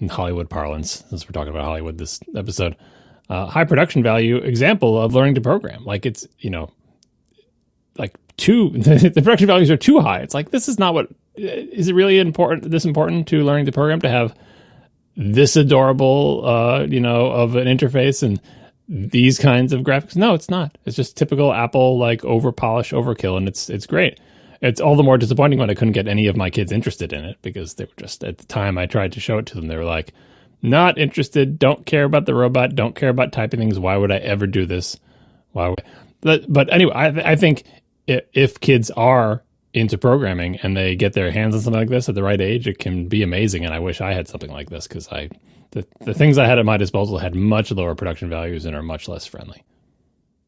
in Hollywood parlance, since we're talking about Hollywood this episode, high production value example of learning to program. Like it's, like the production values are too high. It's like, this is not what, is it really important to learning to program to have this adorable, of an interface and these kinds of graphics? No, it's not. It's just typical Apple, like over-polish overkill, and it's great. It's all the more disappointing when I couldn't get any of my kids interested in it, because they were just, at the time I tried to show it to them, they were like, not interested, don't care about the robot, don't care about typing things, why would I ever do this? But anyway, I think if kids are into programming and they get their hands on something like this at the right age, it can be amazing, and I wish I had something like this, because the things I had at my disposal had much lower production values and are much less friendly.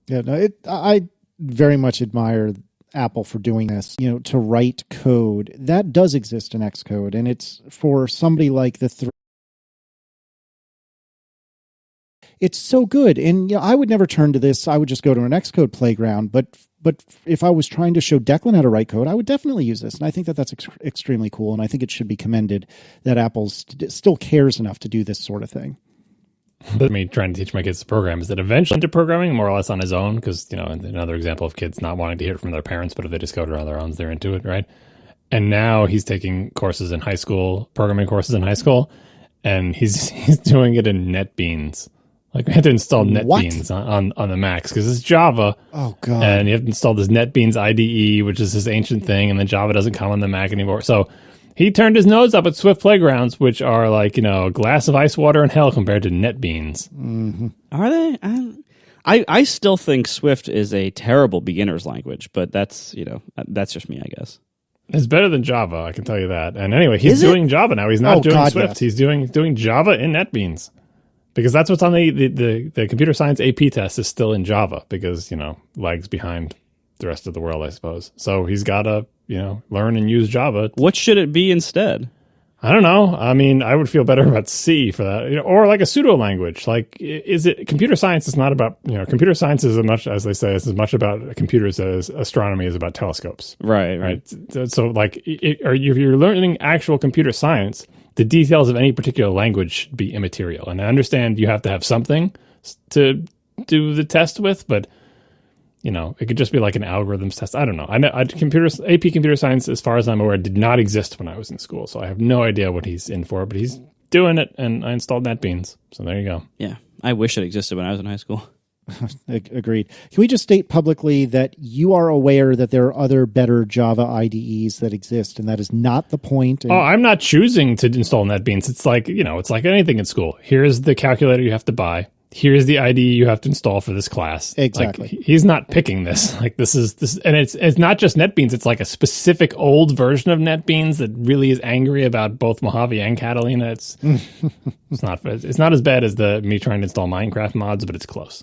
Yeah, no, I very much admire Apple for doing this, to write code. That does exist in Xcode, and it's for somebody like the it's so good. And I would never turn to this. I would just go to an Xcode playground. But if I was trying to show Declan how to write code, I would definitely use this. And I think that that's extremely cool. And I think it should be commended that Apple still cares enough to do this sort of thing. But me trying to teach my kids to program is that eventually into programming more or less on his own, because another example of kids not wanting to hear it from their parents, but if they just go on their own, they're into it, right? And now he's taking courses in high school, programming courses in high school, and he's doing it in NetBeans. Like, we had to install NetBeans on the Macs because it's Java. Oh, God. And you have to install this NetBeans IDE, which is this ancient thing, and then Java doesn't come on the Mac anymore. So he turned his nose up at Swift playgrounds, which are like, a glass of ice water in hell compared to NetBeans. Mm-hmm. Are they? I still think Swift is a terrible beginner's language, but that's just me, I guess. It's better than Java, I can tell you that. And anyway, he's doing Java now. He's not doing Swift. Yes. He's doing Java in NetBeans. Because that's what's on the computer science AP test is still in Java, because, lags behind the rest of the world, I suppose. So he's got to, learn and use Java. What should it be instead? I don't know. I mean, I would feel better about C for that, or like a pseudo language. Like, computer science is not about, computer science is as much, as they say, is as much about computers as astronomy is about telescopes. Right. So like, if you're learning actual computer science, the details of any particular language should be immaterial. And I understand you have to have something to do the test with, but, it could just be like an algorithms test. I don't know. AP Computer Science, as far as I'm aware, did not exist when I was in school. So I have no idea what he's in for, but he's doing it, and I installed NetBeans. So there you go. Yeah, I wish it existed when I was in high school. Agreed. Can we just state publicly that you are aware that there are other better Java IDEs that exist, and that is not the point? I'm not choosing to install NetBeans. It's like, it's like anything in school. Here's the calculator you have to buy. Here's the IDE you have to install for this class. Exactly. Like, he's not picking this. Like, this, and it's not just NetBeans. It's like a specific old version of NetBeans that really is angry about both Mojave and Catalina. It's not as bad as me trying to install Minecraft mods, but it's close.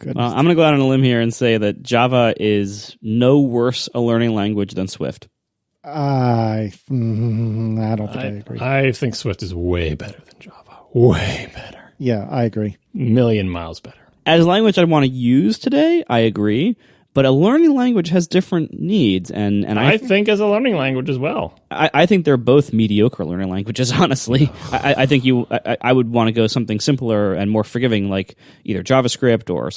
I'm going to go out on a limb here and say that Java is no worse a learning language than Swift. I don't think I agree. I think Swift is way better than Java. Way better. Yeah, I agree. Million miles better. As a language I'd want to use today, I agree. But a learning language has different needs, and I think as a learning language as well. I think they're both mediocre learning languages, honestly. I think I would want to go something simpler and more forgiving, like either JavaScript or